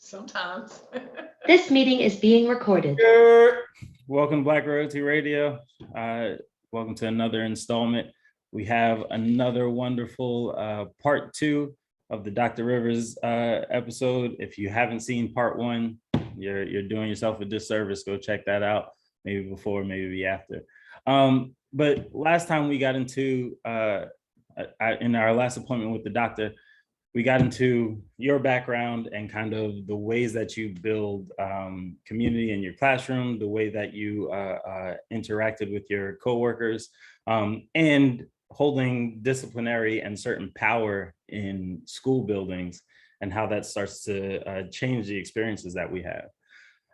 Sometimes. This meeting is being recorded. Welcome to Black Royalty Radio. Welcome to another installment. We have another wonderful part two of the Dr. Rivers episode. If you haven't seen part one, you're doing yourself a disservice. Go check that out. Maybe before, maybe after. But last time we got into, in our last appointment with the doctor, we got into your background and kind of the ways that you build community in your classroom, the way that you interacted with your coworkers, and holding disciplinary and certain power in school buildings and how that starts to change the experiences that we have.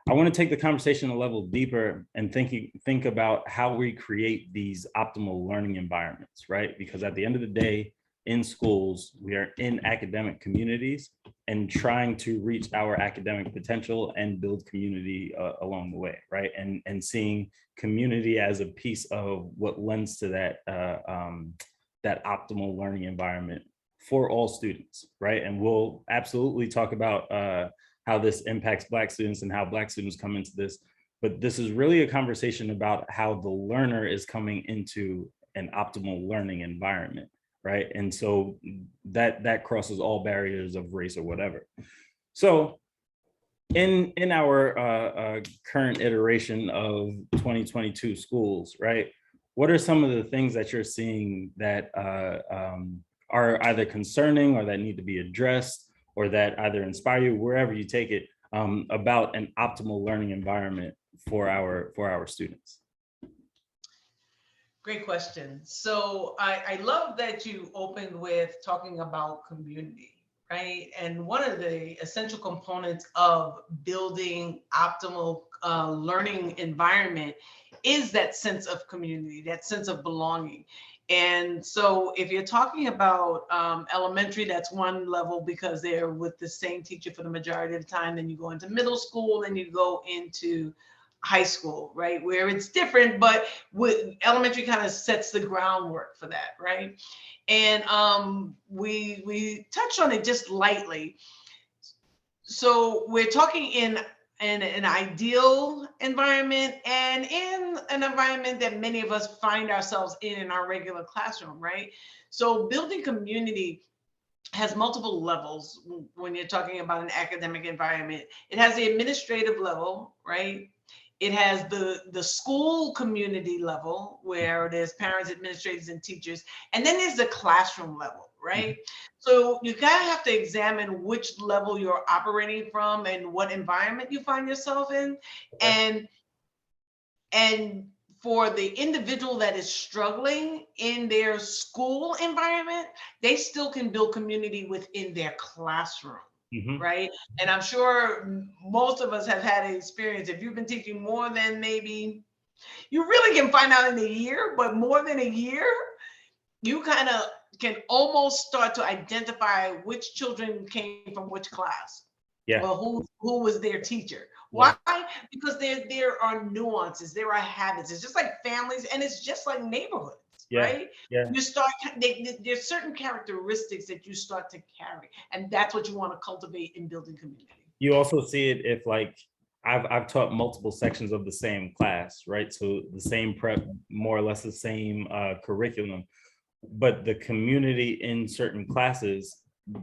I want to take the conversation a level deeper and think about how we create these optimal learning environments, right? Because at the end of the day, in schools, we are in academic communities and trying to reach our academic potential and build community along the way, right? And seeing community as a piece of what lends to that that optimal learning environment for all students, right? And we'll absolutely talk about how this impacts Black students and how Black students come into this. But this is really a conversation about how the learner is coming into an optimal learning environment, right? And so that crosses all barriers of race or whatever. So in our current iteration of 2022 schools, right? What are some of the things that you're seeing that are either concerning or that need to be addressed or that either inspire you, wherever you take it, about an optimal learning environment for our students? Great question. So I love that you opened with talking about community, right? And one of the essential components of building optimal learning environment is that sense of community, that sense of belonging. And so if you're talking about elementary, that's one level because they're with the same teacher for the majority of the time. Then you go into middle school and you go into high school, right? Where it's different, but with elementary kind of sets the groundwork for that, right? And we touched on it just lightly. So we're talking in an ideal environment and in an environment that many of us find ourselves in our regular classroom, right? So building community has multiple levels when you're talking about an academic environment. It has the administrative level, right? It has the school community level where there's parents, administrators, and teachers. And then there's the classroom level, right? So you kind of have to examine which level you're operating from and what environment you find yourself in. And for the individual that is struggling in their school environment, they still can build community within their classroom. Mm-hmm. Right. And I'm sure most of us have had an experience. If you've been teaching more than maybe, you really can find out in a year, but more than a year, you kind of can almost start to identify which children came from which class. Yeah. Or who was their teacher. Why? Yeah. Because there are nuances, there are habits. It's just like families and it's just like neighborhoods. Yeah, right? Yeah. You start, there's certain characteristics that you start to carry, and that's what you want to cultivate in building community. You also see it if, like, I've taught multiple sections of the same class, right? So the same prep, more or less the same curriculum, but the community in certain classes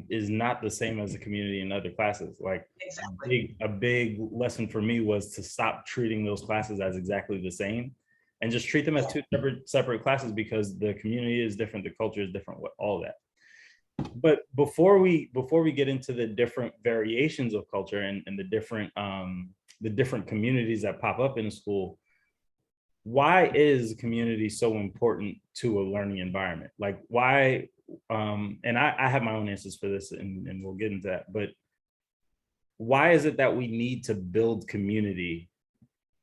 is not the same as the community in other classes. Like, exactly. A big lesson for me was to stop treating those classes as exactly the same and just treat them as two separate classes, because the community is different, the culture is different, all that. But before we get into the different variations of culture and the different communities that pop up in a school, why is community so important to a learning environment? Like, why? And I have my own answers for this, and we'll get into that. But why is it that we need to build community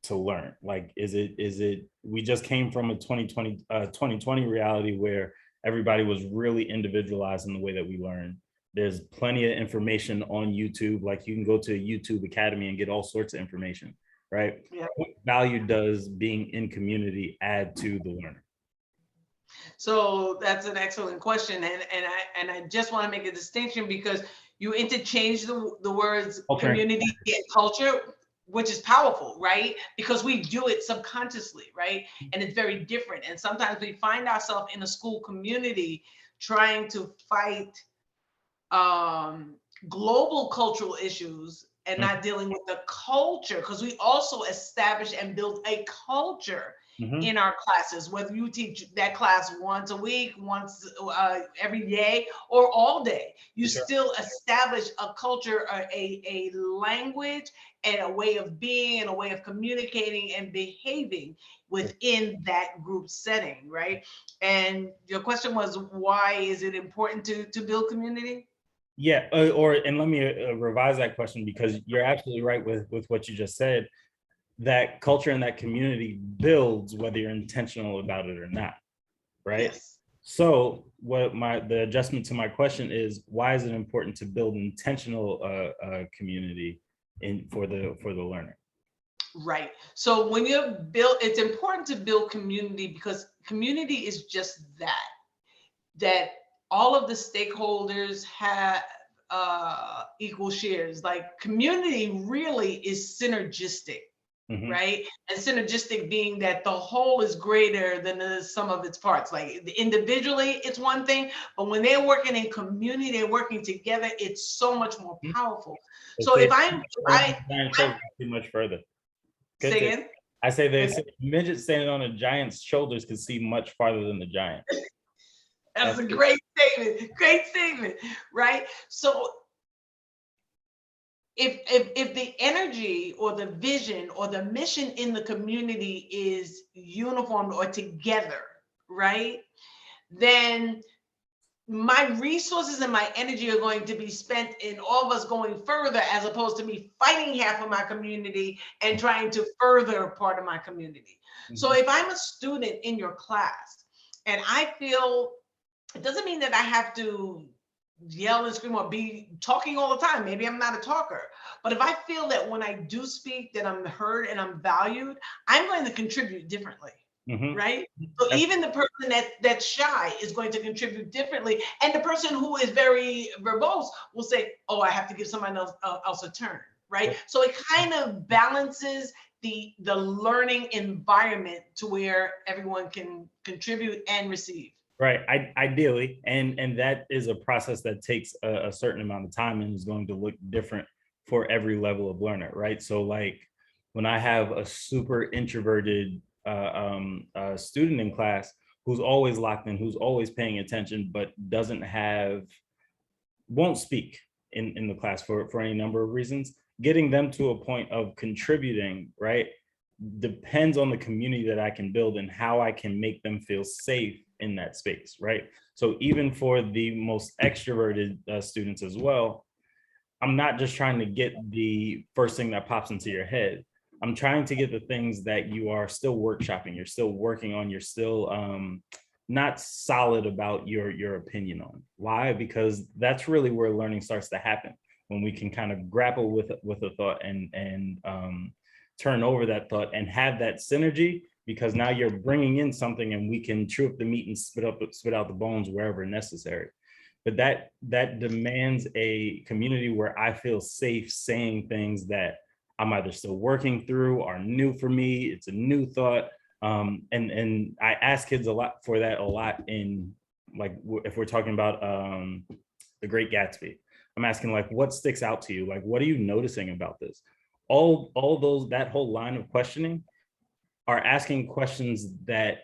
to learn? Like, is it we just came from a 2020 reality where everybody was really individualized in the way that we learn. There's plenty of information on YouTube. Like, you can go to YouTube Academy and get all sorts of information, right? Yeah. What value does being in community add to the learner? So that's an excellent question. And I just want to make a distinction, because You interchange the words Culture. community and culture, which is powerful, right? Because we do it subconsciously, right? And it's very different. And sometimes we find ourselves in a school community trying to fight global cultural issues and not dealing with the culture, because we also establish and build a culture in our classes, whether you teach that class once a week, once every day, or all day. You still establish a culture, a language, and a way of being, and a way of communicating and behaving within that group setting, right? And your question was, why is it important to build community? Yeah, and let me revise that question, because you're absolutely right with what you just said. That culture and that community builds whether you're intentional about it or not, right? Yes. So the adjustment to my question is, why is it important to build intentional community for the learner? Right. So when you build, it's important to build community, because community is just that all of the stakeholders have equal shares. Like, community really is synergistic, right? And synergistic being that the whole is greater than the sum of its parts. Like, individually, it's one thing, but when they're working in community, they're working together, it's so much more powerful. So if I too much further. say again. I say the midget standing on a giant's shoulders could see much farther than the giant. That's a great statement, right? So if the energy or the vision or the mission in the community is uniform or together, right, then my resources and my energy are going to be spent in all of us going further, as opposed to me fighting half of my community and trying to further part of my community. So if I'm a student in your class and I feel, it doesn't mean that I have to yell and scream or be talking all the time. Maybe I'm not a talker, but if I feel that when I do speak that I'm heard and I'm valued, I'm going to contribute differently. Right? So even the person that's shy is going to contribute differently. And the person who is very verbose will say, oh, I have to give somebody else a turn, right? So it kind of balances the learning environment to where everyone can contribute and receive. Right, ideally, and that is a process that takes a certain amount of time and is going to look different for every level of learner, right? So like when I have a super introverted student in class who's always locked in, who's always paying attention, but won't speak in the class for any number of reasons, getting them to a point of contributing, right, depends on the community that I can build and how I can make them feel safe in that space, right? So even for the most extroverted students as well, I'm not just trying to get the first thing that pops into your head. I'm trying to get the things that you are still workshopping, you're still working on, you're still not solid about your opinion on. Why? Because that's really where learning starts to happen, when we can kind of grapple with a thought and turn over that thought and have that synergy, because now you're bringing in something and we can chew up the meat and spit out the bones wherever necessary. But that demands a community where I feel safe saying things that I'm either still working through, are new for me, it's a new thought. And I ask kids a lot in, like, if we're talking about The Great Gatsby, I'm asking, like, what sticks out to you? Like, what are you noticing about this? That whole line of questioning are asking questions that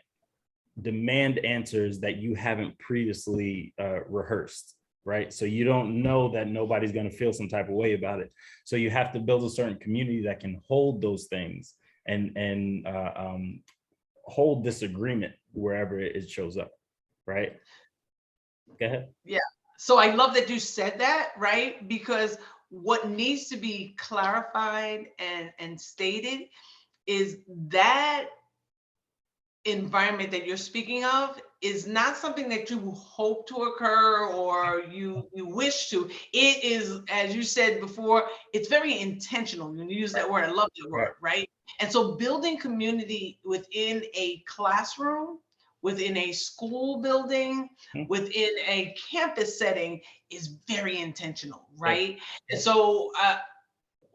demand answers that you haven't previously rehearsed, right? So you don't know that nobody's going to feel some type of way about it. So you have to build a certain community that can hold those things and hold disagreement wherever it shows up, right? Go ahead. Yeah. So I love that you said that, right? Because what needs to be clarified and stated is that environment that you're speaking of is not something that you hope to occur or you wish to. It is, as you said before, it's very intentional. When you use that word, I love that word, right? And so building community within a classroom within a school building, Mhm. within a campus setting is very intentional, Yeah. right? And so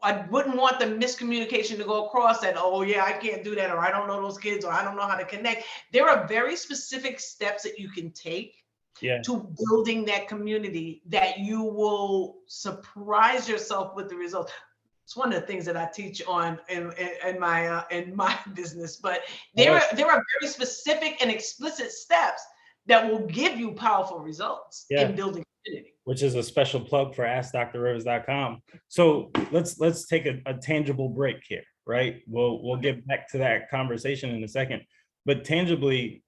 I wouldn't want the miscommunication to go across that, oh yeah, I can't do that, or I don't know those kids, or I don't know how to connect. There are very specific steps that you can take Yeah. to building that community that you will surprise yourself with the results. It's one of the things that I teach on in my business, but there are very specific and explicit steps that will give you powerful results Yeah. in building community. Which is a special plug for AskDrRivers.com. So let's take a tangible break here, right? We'll get back to that conversation in a second, but tangibly,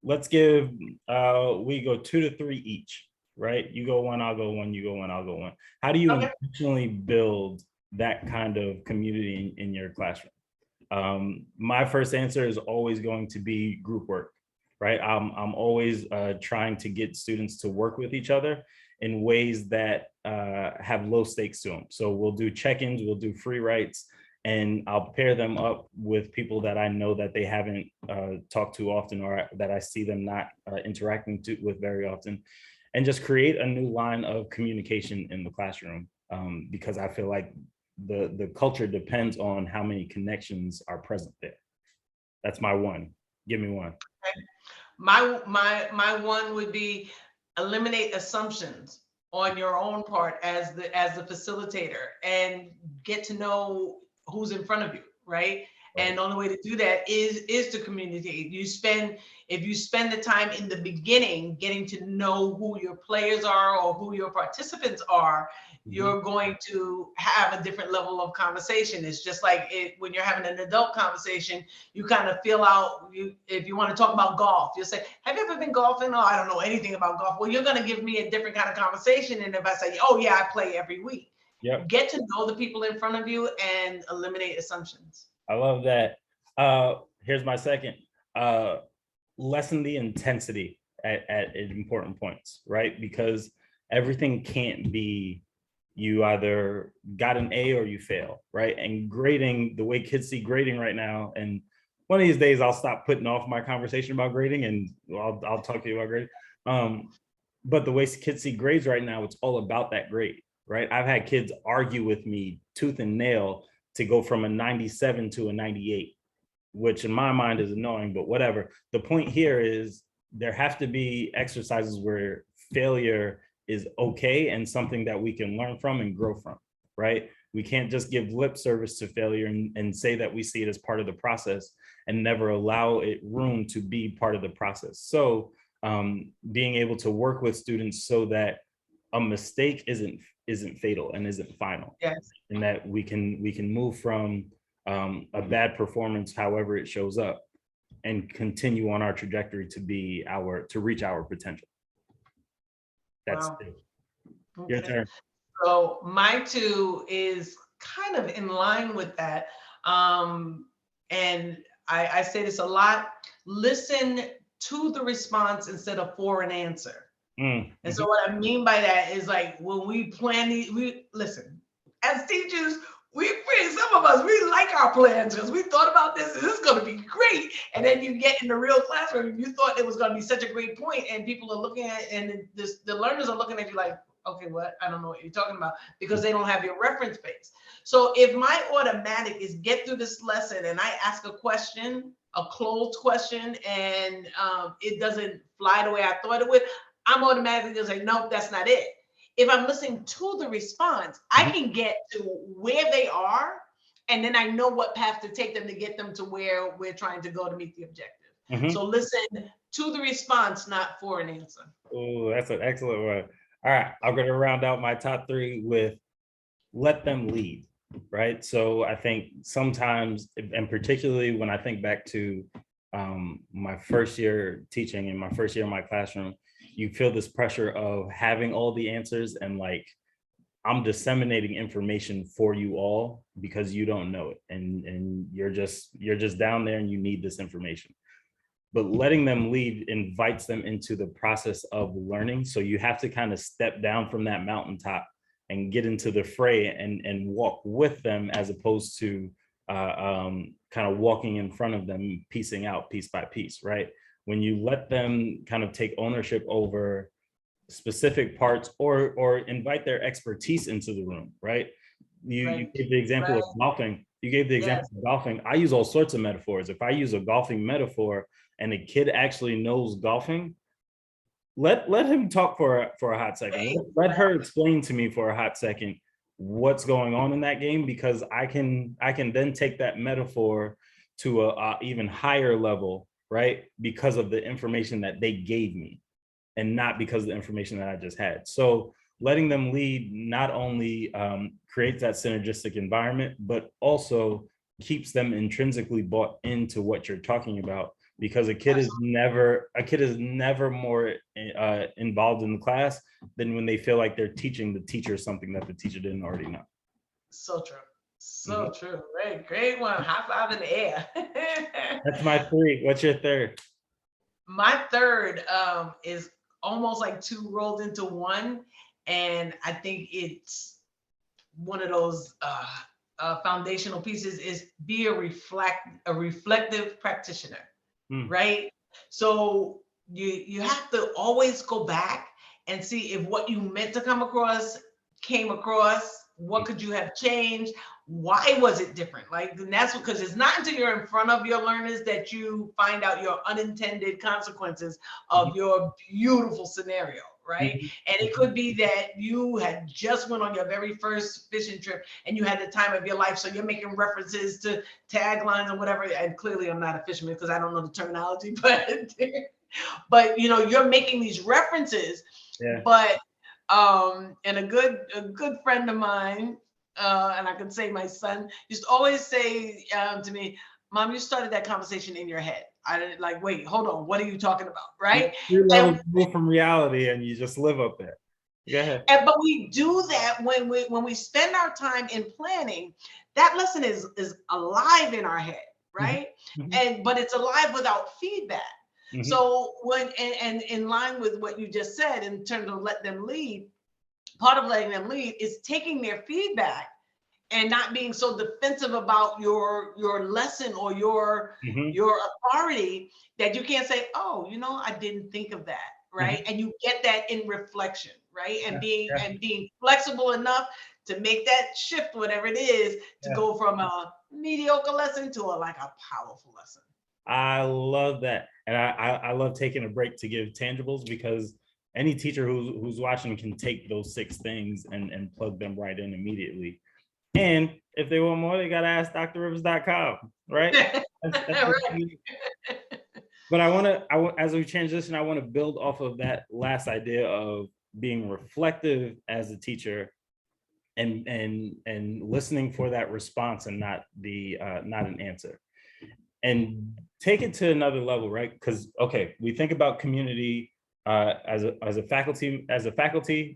let's give we go 2 to 3 each, right? You go one, I'll go one, you go one, I'll go one. How do you Okay. intentionally build that kind of community in your classroom? My first answer is always going to be group work, right? I'm always trying to get students to work with each other in ways that have low stakes to them. So we'll do check-ins, we'll do free writes, and I'll pair them up with people that I know that they haven't talked to often, or that I see them not interacting with very often, and just create a new line of communication in the classroom, because I feel like the culture depends on how many connections are present there. That's my one. Give me one. My one would be eliminate assumptions on your own part as the facilitator, and get to know who's in front of you, right? And the only way to do that is to communicate. If you spend the time in the beginning getting to know who your players are or who your participants are, you're going to have a different level of conversation. It's just like when you're having an adult conversation, you kind of feel out, if you want to talk about golf, you'll say, have you ever been golfing? Oh, I don't know anything about golf. Well, you're going to give me a different kind of conversation. And if I say, oh yeah, I play every week, get to know the people in front of you and eliminate assumptions. I love that. Here's my second. Lessen the intensity at important points, right? Because everything can't be you either got an A or you fail, right? And grading, the way kids see grading right now, and one of these days I'll stop putting off my conversation about grading, and I'll talk to you about grading. But the way kids see grades right now, it's all about that grade, right? I've had kids argue with me tooth and nail to go from a 97 to a 98, which in my mind is annoying, but whatever. The point here is there have to be exercises where failure is okay and something that we can learn from and grow from, right? We can't just give lip service to failure and say that we see it as part of the process and never allow it room to be part of the process. So being able to work with students so that a mistake isn't fatal and isn't final. Yes. And that we can move from a bad performance, however it shows up, and continue on our trajectory to reach our potential. That's Wow. your Okay. turn. So my two is kind of in line with that. And I say this a lot: listen to the response instead of for an answer. And so what I mean by that is, like, when we plan these, we listen, as teachers, some of us, we like our plans because we thought about this and this is going to be great. And then you get in the real classroom, you thought it was going to be such a great point, and people are looking at it, and the learners are looking at you like, okay, what? I don't know what you're talking about, because they don't have your reference base. So if my automatic is get through this lesson and I ask a question, a closed question, and it doesn't fly the way I thought it would, I'm automatically gonna say, nope, that's not it. If I'm listening to the response, I can get to where they are, and then I know what path to take them to get them to where we're trying to go to meet the objective. So listen to the response, not for an answer. Oh, that's an excellent one. All right, I'm going to round out my top 3 with let them lead, right? So I think sometimes, and particularly when I think back to my first year teaching and my first year in my classroom, you feel this pressure of having all the answers, and like, I'm disseminating information for you all because you don't know it, and you're just down there and you need this information. But letting them lead invites them into the process of learning. So you have to kind of step down from that mountaintop and get into the fray and walk with them, as opposed to kind of walking in front of them, piecing out piece by piece, right? when you let them kind of take ownership over specific parts or invite their expertise into the room, right? You gave the example of golfing. You gave the example of golfing. I use all sorts of metaphors. If I use a golfing metaphor and a kid actually knows golfing, let him talk for a hot second. Let her explain to me for a hot second what's going on in that game, because I can then take that metaphor to a even higher level, right? Because of the information that they gave me, and not because of the information that I just had. So letting them lead not only creates that synergistic environment, but also keeps them intrinsically bought into what you're talking about. Because a kid is never more involved in the class than when they feel like they're teaching the teacher something that the teacher didn't already know. So true. So true. Great one. High five in the air. That's my 3. What's your 3rd? My 3rd is almost like 2 rolled into 1. And I think it's one of those foundational pieces is be a reflective practitioner, right? So you have to always go back and see if what you meant to come across came across. What could you have changed? Why was it different? Like, and that's because it's not until you're in front of your learners that you find out your unintended consequences of your beautiful scenario, right? And it could be that you had just went on your very first fishing trip and you had the time of your life. So you're making references to taglines and whatever. And clearly I'm not a fisherman because I don't know the terminology, but you know, you're making these references, but and a good friend of mine, and I could say my son, used to always say to me, Mom, you started that conversation in your head. I didn't like, wait, hold on. What are you talking about? Right? You love to move from reality and you just live up there. Go ahead. But we do that when we spend our time in planning. That lesson is alive in our head, right? But it's alive without feedback. So when and in line with what you just said in terms of let them lead, part of letting them lead is taking their feedback and not being so defensive about your lesson or your authority that you can't say, oh, you know, I didn't think of that, right? And you get that in reflection, right? And being flexible enough to make that shift, whatever it is, to go from a mediocre lesson to a powerful lesson. I love that. And I love taking a break to give tangibles, because any teacher who's watching can take those 6 things and plug them right in immediately. And if they want more, they got to ask drrivers.com, right? But as we transition, I want to build off of that last idea of being reflective as a teacher and listening for that response and not an answer. And take it to another level, right? Because we think about community as a faculty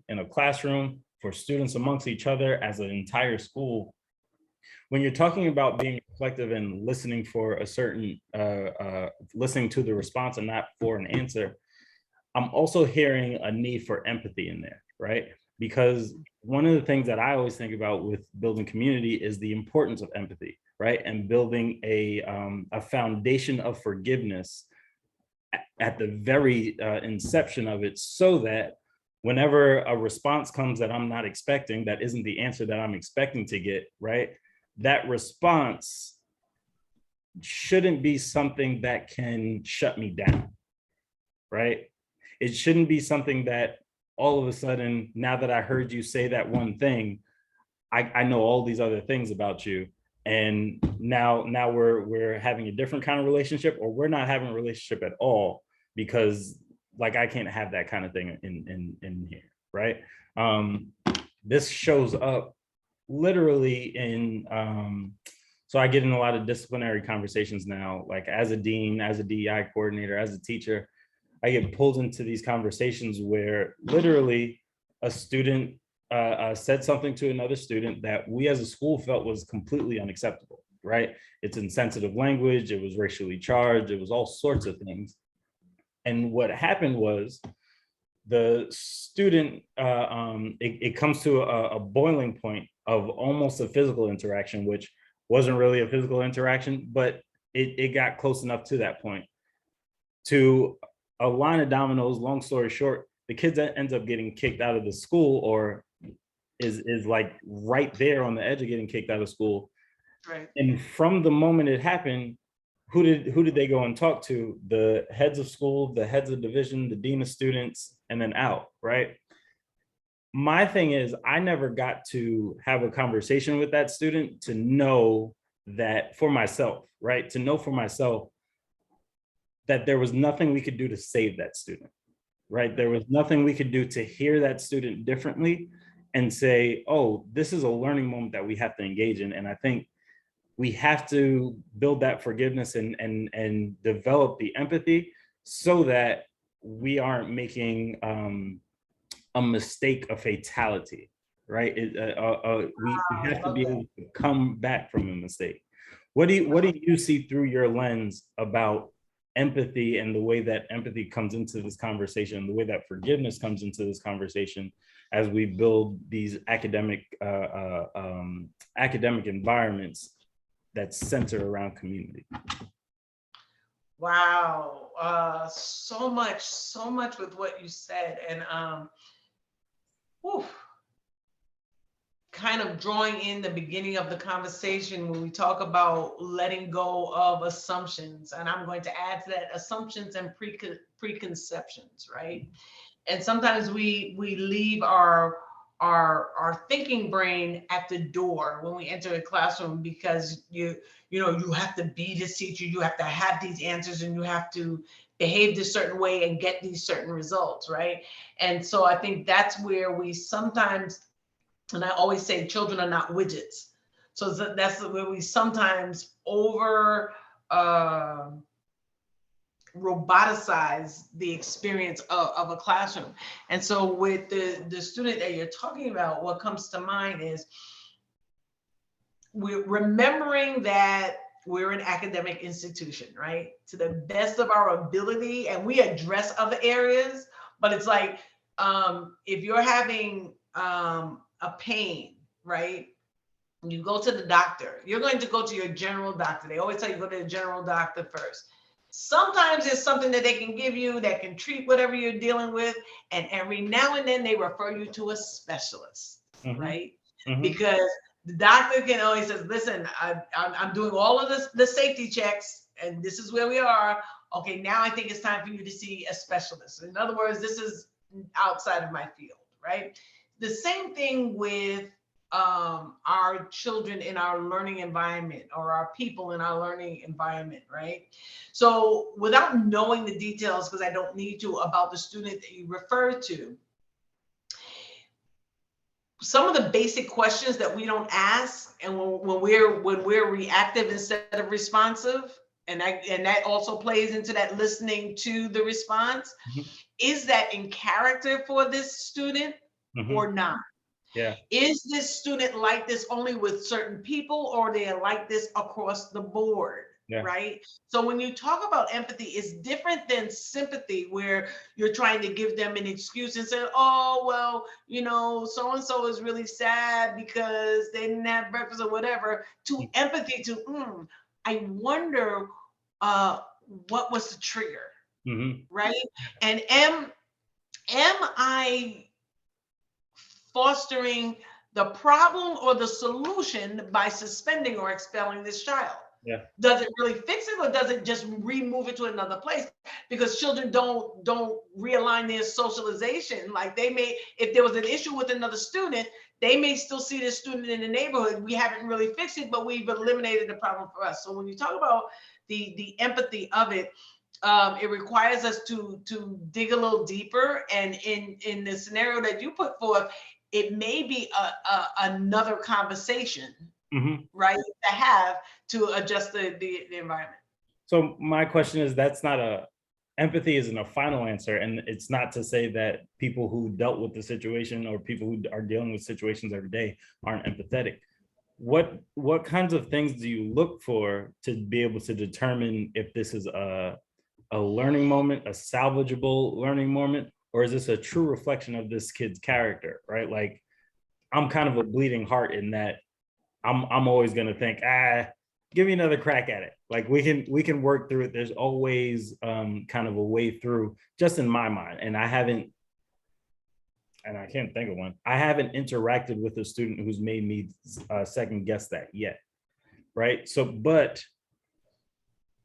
in a classroom, for students amongst each other, as an entire school. When you're talking about being reflective and listening for a certain listening to the response and not for an answer, I'm also hearing a need for empathy in there, right? Because one of the things that I always think about with building community is the importance of empathy, right? And building a foundation of forgiveness at the very inception of it, so that whenever a response comes that I'm not expecting, that isn't the answer that I'm expecting to get, right? That response shouldn't be something that can shut me down, right? It shouldn't be something that all of a sudden, now that I heard you say that one thing, I know all these other things about you. And now we're having a different kind of relationship, or we're not having a relationship at all, because I can't have that kind of thing in here, right? This shows up literally in so I get in a lot of disciplinary conversations now, like as a dean, as a DEI coordinator, as a teacher. I get pulled into these conversations where literally a student said something to another student that we as a school felt was completely unacceptable, right? It's insensitive language, it was racially charged, it was all sorts of things. And what happened was the student, it comes to a boiling point of almost a physical interaction, which wasn't really a physical interaction, but it got close enough to that point. to a line of dominoes. Long story short, the kid that ends up getting kicked out of the school or is like right there on the edge of getting kicked out of school. Right. And from the moment it happened, who did they go and talk to? The heads of school, the heads of division, the dean of students, and then out, right? My thing is, I never got to have a conversation with that student to know that for myself, right? To know for myself that there was nothing we could do to save that student, right? There was nothing we could do to hear that student differently and say, oh, this is a learning moment that we have to engage in. And I think we have to build that forgiveness and develop the empathy so that we aren't making a mistake a fatality, right? We have to be able to come back from a mistake. What do you see through your lens about empathy and the way that empathy comes into this conversation, the way that forgiveness comes into this conversation as we build these academic environments that center around community? Wow, so much with what you said, and whew, kind of drawing in the beginning of the conversation when we talk about letting go of assumptions, and I'm going to add to that assumptions and preconceptions, right? And sometimes we leave our thinking brain at the door when we enter a classroom because you have to be this teacher, you have to have these answers, and you have to behave this certain way and get these certain results, right? And so I think that's where we sometimes, and I always say children are not widgets. So that's where we sometimes over roboticize the experience of a classroom. And so with the student that you're talking about, what comes to mind is we're remembering that we're an academic institution, right? To the best of our ability, and we address other areas, but it's like if you're having a pain, right? You go to the doctor, you're going to go to your general doctor. They always tell you go to the general doctor first. Sometimes there's something that they can give you that can treat whatever you're dealing with. And every now and then they refer you to a specialist, right? Because the doctor can always say, listen, I'm doing all of the safety checks and this is where we are. Okay, now I think it's time for you to see a specialist. In other words, this is outside of my field, right? The same thing with our children in our learning environment or our people in our learning environment, right? So without knowing the details, because I don't need to, about the student that you refer to, some of the basic questions that we don't ask, and when we're reactive instead of responsive, and that also plays into that listening to the response, is that in character for this student or not? Yeah. Is this student like this only with certain people, or they like this across the board? Yeah. Right? So when you talk about empathy, it's different than sympathy, where you're trying to give them an excuse and say, oh, well, so-and-so is really sad because they didn't have breakfast or whatever, to empathy to, I wonder what was the trigger, right? And am I fostering the problem or the solution by suspending or expelling this child? Yeah. Does it really fix it, or does it just remove it to another place? Because children don't realign their socialization. Like they may, if there was an issue with another student, they may still see this student in the neighborhood. We haven't really fixed it, but we've eliminated the problem for us. So when you talk about the empathy of it, it requires us to dig a little deeper. And in the scenario that you put forth, it may be another conversation, right, to have to adjust the environment. So my question is, empathy isn't a final answer. And it's not to say that people who dealt with the situation or people who are dealing with situations every day aren't empathetic. What kinds of things do you look for to be able to determine if this is a learning moment, a salvageable learning moment, or is this a true reflection of this kid's character, right? Like, I'm kind of a bleeding heart in that I'm always going to think, give me another crack at it. Like we can work through it. There's always kind of a way through, just in my mind. And I can't think of one. I haven't interacted with a student who's made me second guess that yet. Right. So, but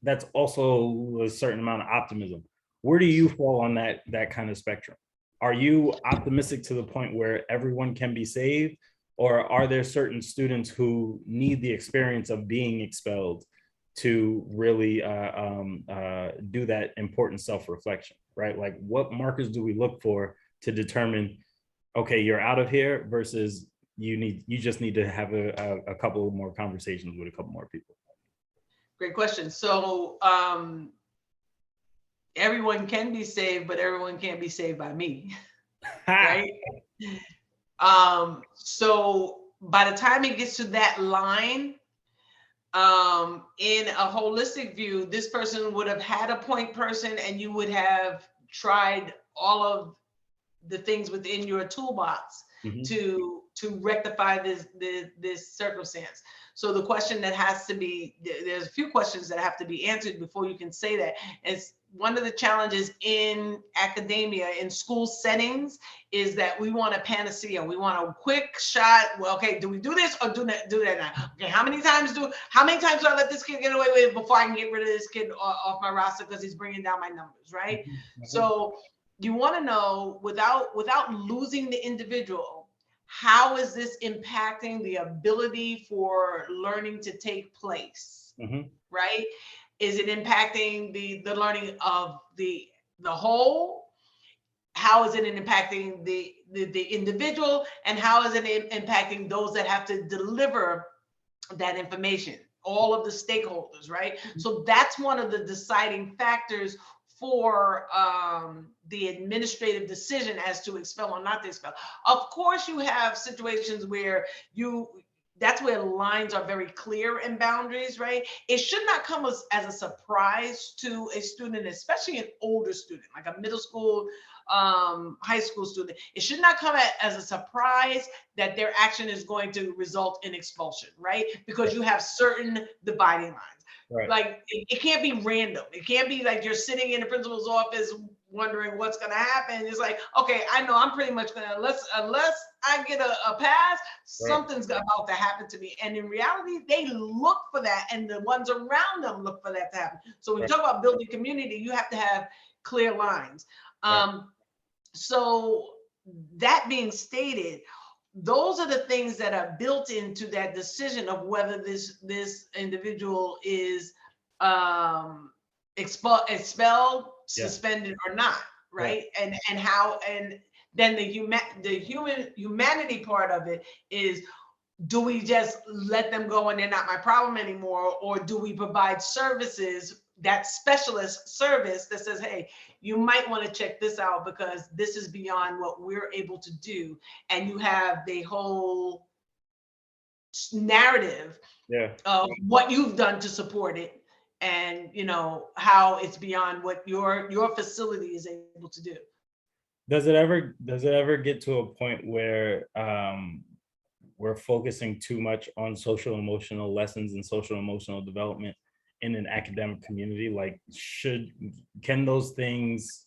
that's also a certain amount of optimism. Where do you fall on that kind of spectrum? Are you optimistic to the point where everyone can be saved? Or are there certain students who need the experience of being expelled to really do that important self-reflection, right? Like what markers do we look for to determine, okay, you're out of here versus you just need to have a couple more conversations with a couple more people? Great question. So everyone can be saved, but everyone can't be saved by me, right? So by the time it gets to that line, in a holistic view, this person would have had a point person and you would have tried all of the things within your toolbox to rectify this circumstance. So the question that has to be, there's a few questions that have to be answered before you can say that. It's one of the challenges in academia, in school settings, is that we want a panacea. We want a quick shot. Well, okay, do we do this or do that now? Okay, how many times do I let this kid get away with it before I can get rid of this kid off my roster because he's bringing down my numbers, right? So you want to know, without losing the individual, how is this impacting the ability for learning to take place, right? Is it impacting the learning of the whole? How is it impacting the individual? And how is it impacting those that have to deliver that information? All of the stakeholders, right? So that's one of the deciding factors for the administrative decision as to expel or not to expel. Of course, you have situations where that's where lines are very clear and boundaries, right? It should not come as a surprise to a student, especially an older student, like a middle school, high school student. It should not come as a surprise that their action is going to result in expulsion, right? Because you have certain dividing lines. Right. Like it can't be random. It can't be like you're sitting in the principal's office wondering what's going to happen. It's like, okay, I know I'm pretty much going to, unless I get a pass, something's about to happen to me. And in reality, they look for that, and the ones around them look for that to happen. So when you talk about building community, you have to have clear lines. So that being stated, those are the things that are built into that decision of whether this individual is expelled, suspended, or not, right? And how, and then the humanity part of it is, do we just let them go and they're not my problem anymore, or do we provide services, that specialist service that says, hey, you might want to check this out because this is beyond what we're able to do, and you have the whole narrative of what you've done to support it, and how it's beyond what your facility is able to do. Does it ever get to a point where we're focusing too much on social emotional lessons and social emotional development in an academic community? Like, can those things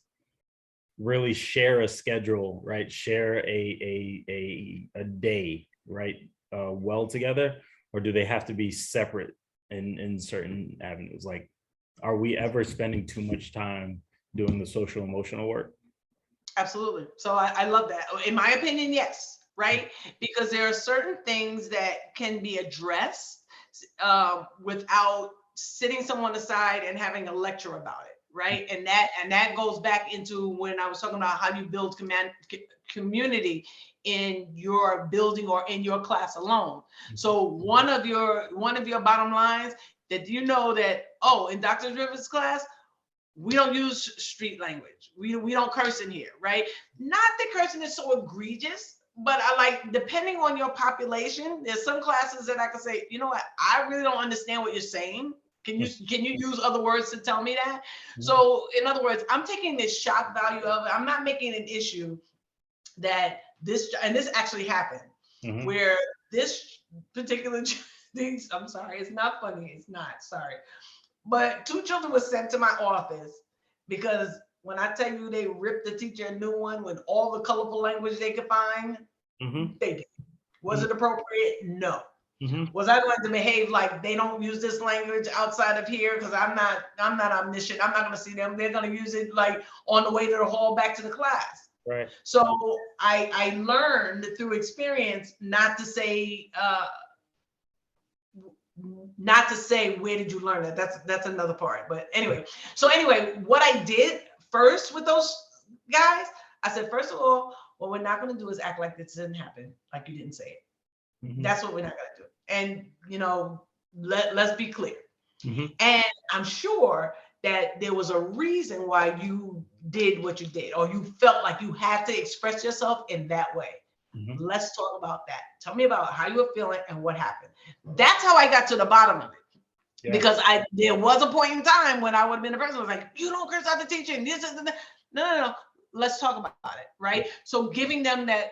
really share a schedule, right? Share a day, right? Well together, or do they have to be separate in certain avenues? Like, are we ever spending too much time doing the social emotional work? Absolutely. So I love that. In my opinion, yes, right? Because there are certain things that can be addressed without sitting someone aside and having a lecture about it, right? And that goes back into when I was talking about how you build community in your building or in your class alone. So one of your bottom lines, that that, in Dr. Rivers' class, we don't use street language. We don't curse in here, right? Not that cursing is so egregious, but I like, depending on your population, there's some classes that I can say, you know what, I really don't understand what you're saying. Can you use other words to tell me that? So in other words, I'm taking this shock value of it. I'm not making an issue that this actually happened, where this particular I'm sorry, it's not funny. It's not, sorry. But 2 children were sent to my office because when I tell you they ripped the teacher a new one with all the colorful language they could find, they did. Was it appropriate? No. Was I going to behave like they don't use this language outside of here? Because I'm not omniscient. I'm not going to see them. They're going to use it like on the way to the hall back to the class. Right. So I learned through experience not to say where did you learn that. That's another part. But anyway, what I did first with those guys, I said, first of all, what we're not going to do is act like this didn't happen, like you didn't say it. That's what we're not going to do. And, let's be clear. And I'm sure that there was a reason why you did what you did, or you felt like you had to express yourself in that way. Let's talk about that. Tell me about how you were feeling and what happened. That's how I got to the bottom of it. Yeah. Because there was a point in time when I would have been the person who was like, you don't curse out the teacher. And this is no. Let's talk about it, right? Yeah. So giving them a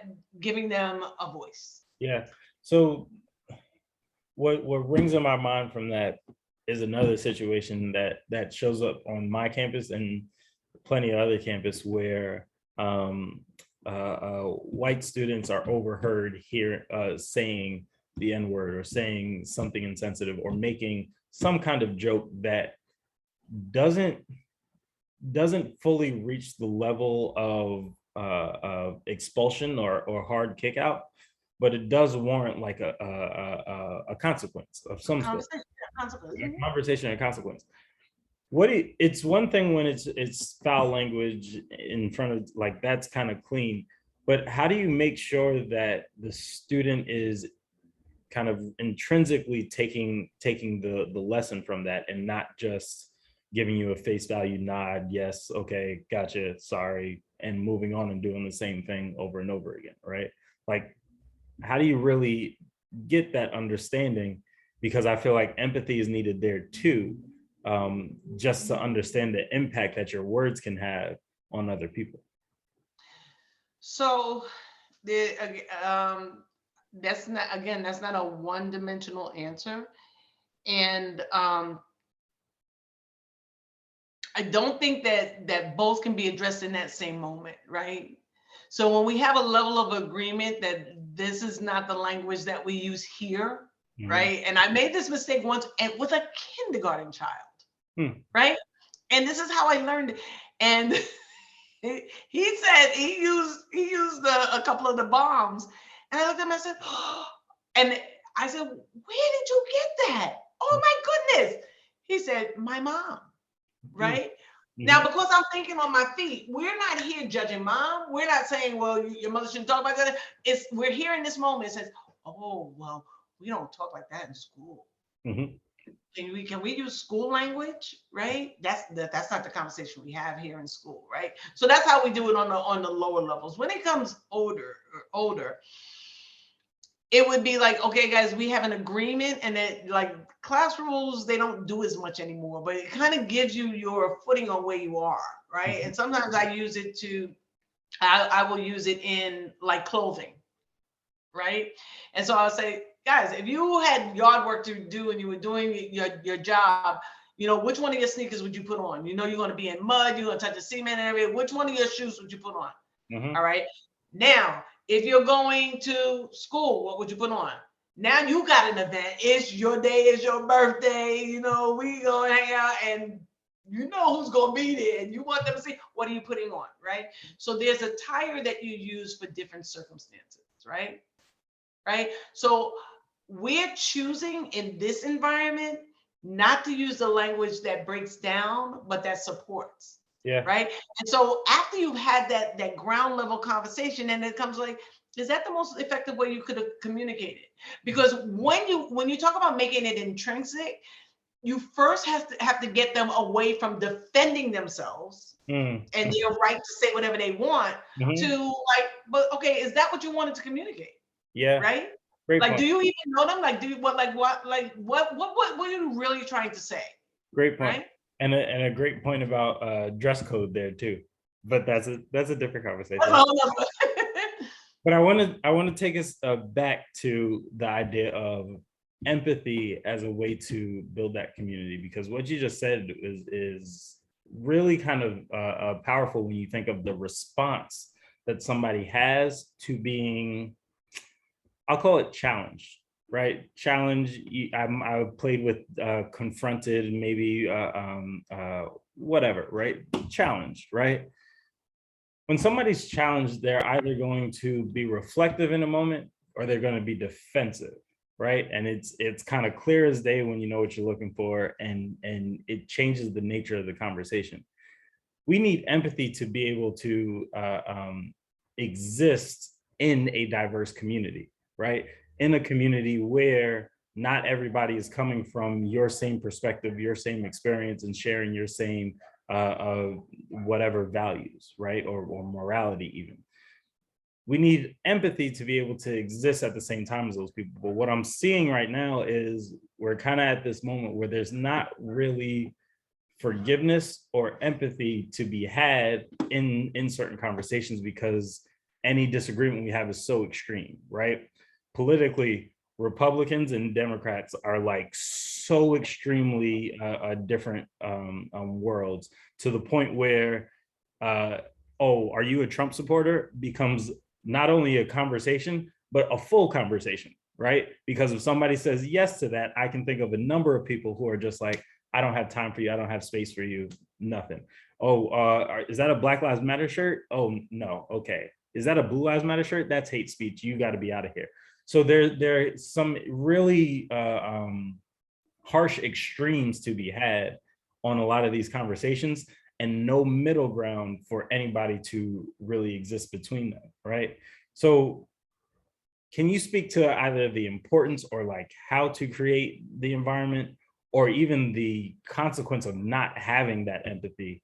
voice. Yeah. So what rings in my mind from that is another situation that shows up on my campus and plenty of other campus where white students are overheard here saying the N-word or saying something insensitive or making some kind of joke that doesn't fully reach the level of expulsion or hard kick out, but it does warrant like a consequence of some sort. A conversation and consequence. It's one thing when it's foul language in front of, like, that's kind of clean, but how do you make sure that the student is kind of intrinsically taking the lesson from that and not just giving you a face value nod, yes, okay, gotcha, sorry, and moving on and doing the same thing over and over again, right? Like, how do you really get that understanding? Because I feel like empathy is needed there too, just to understand the impact that your words can have on other people. So that's not a one-dimensional answer. And I don't think that both can be addressed in that same moment, right? So when we have a level of agreement that this is not the language that we use here, right? And I made this mistake once with a kindergarten child, right? And this is how I learned it. And he said he used a couple of the bombs, and I looked at him and I said, oh, and I said, where did you get that? Oh my goodness. He said, my mom, right? Now, because I'm thinking on my feet, we're not here judging mom. We're not saying, well, your mother shouldn't talk about that. We're here in this moment. It says, oh, well, we don't talk like that in school. Can we use school language, right? That's not the conversation we have here in school, right? So that's how we do it on the lower levels. When it comes older, it would be like, okay, guys, we have an agreement, and that, like, class rules, they don't do as much anymore, but it kind of gives you your footing on where you are, right? And sometimes I use it I will use it in like clothing, right? And so I'll say, guys, if you had yard work to do and you were doing your job, which one of your sneakers would you put on? You're going to be in mud, you're going to touch the cement and everything. Which one of your shoes would you put on? All right. Now, if you're going to school, what would you put on? Now you got an event. It's your day, it's your birthday. We going to hang out, and who's going to be there, and you want them to see, what are you putting on, right? So there's a attire that you use for different circumstances, right? Right? So we're choosing in this environment not to use the language that breaks down, but that supports. Yeah. Right. And so after you've had that ground level conversation, and it comes like, is that the most effective way you could have communicated? Because when you talk about making it intrinsic, you first have to get them away from defending themselves and their right to say whatever they want to, like, but okay, is that what you wanted to communicate? Yeah. Right. Great like, point. Do you even know them? Like, what are you really trying to say? Great point. Right? And a great point about dress code there too, but that's a different conversation. But I want to take us back to the idea of empathy as a way to build that community, because what you just said is really kind of powerful when you think of the response that somebody has to being, I'll call it challenged, right? Challenge. I've played with confronted, maybe whatever, right? Challenged, right? When somebody's challenged, they're either going to be reflective in a moment or they're going to be defensive, right? And it's kind of clear as day when you know what you're looking for, and it changes the nature of the conversation. We need empathy to be able to exist in a diverse community, right? In a community where not everybody is coming from your same perspective, your same experience, and sharing your same whatever values, right? Or morality even. We need empathy to be able to exist at the same time as those people. But what I'm seeing right now is we're kind of at this moment where there's not really forgiveness or empathy to be had in certain conversations, because any disagreement we have is so extreme, right? Politically, Republicans and Democrats are like so extremely different worlds, to the point where oh, are you a Trump supporter becomes not only a conversation but a full conversation, right? Because if somebody says yes to that, I can think of a number of people who are just like, I don't have time for you, I don't have space for you, nothing. Oh, is that a Black Lives Matter shirt? Oh no, okay. Is that a Blue Lives Matter shirt? That's hate speech, you got to be out of here. So there's some really harsh extremes to be had on a lot of these conversations, and no middle ground for anybody to really exist between them, right? So can you speak to either the importance or like how to create the environment, or even the consequence of not having that empathy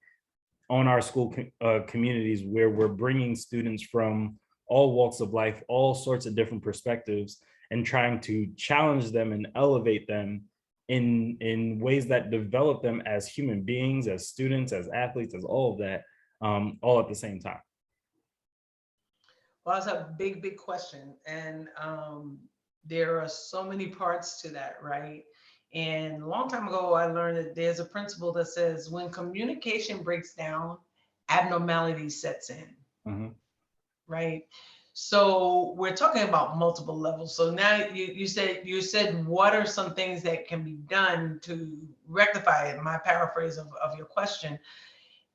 on our school communities, where we're bringing students from all walks of life, all sorts of different perspectives, and trying to challenge them and elevate them in ways that develop them as human beings, as students, as athletes, as all of that, all at the same time? Well, that's a big question. And there are so many parts to that, right? And a long time ago, I learned that there's a principle that says when communication breaks down, abnormality sets in, Mhm. right? So we're talking about multiple levels. So now you said what are some things that can be done to rectify it? My paraphrase of your question.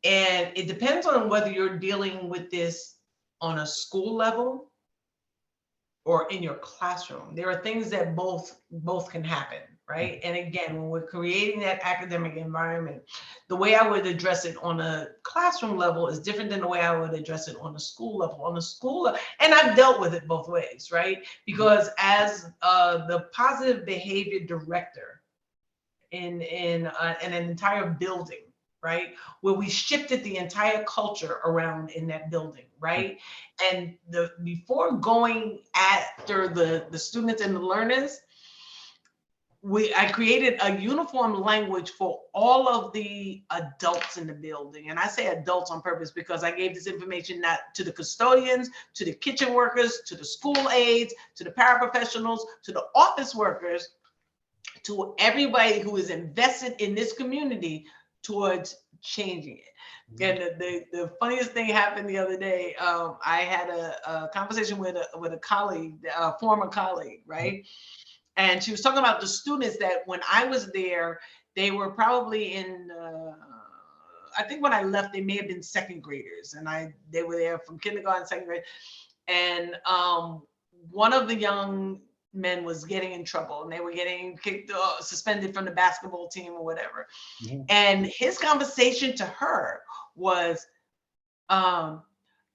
And it depends on whether you're dealing with this on a school level or in your classroom. There are things that both can happen, right? And again, when we're creating that academic environment, the way I would address it on a classroom level is different than the way I would address it on a school level. On a school, and I've dealt with it both ways, right? Because as the positive behavior director in an entire building, right, where we shifted the entire culture around in that building, right, and the before going after the students and the learners, I created a uniform language for all of the adults in the building. And I say adults on purpose because I gave this information not to the custodians, to the kitchen workers, to the school aides, to the paraprofessionals, to the office workers, to everybody who is invested in this community towards changing it. And the funniest thing happened the other day. I had a conversation with a colleague, a former colleague, right? And she was talking about the students that when I was there, they were probably in, I think when I left, they may have been second graders. And they were there from kindergarten, second grade. And one of the young men was getting in trouble and they were getting kicked, suspended from the basketball team or whatever. Mm-hmm. And his conversation to her was, you know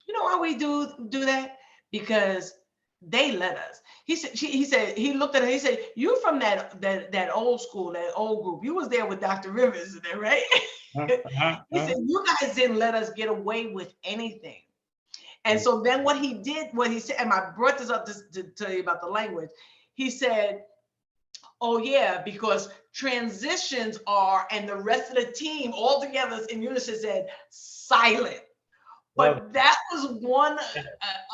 why we do that? Because they let us. He said, he looked at her, he said, you from that old school, that old group. You was there with Dr. Rivers, right? He said, you guys didn't let us get away with anything. And so then what he said, and I brought this up to tell you about the language. He said, oh yeah, because transitions are, and the rest of the team all together in unison said, silent. But that was one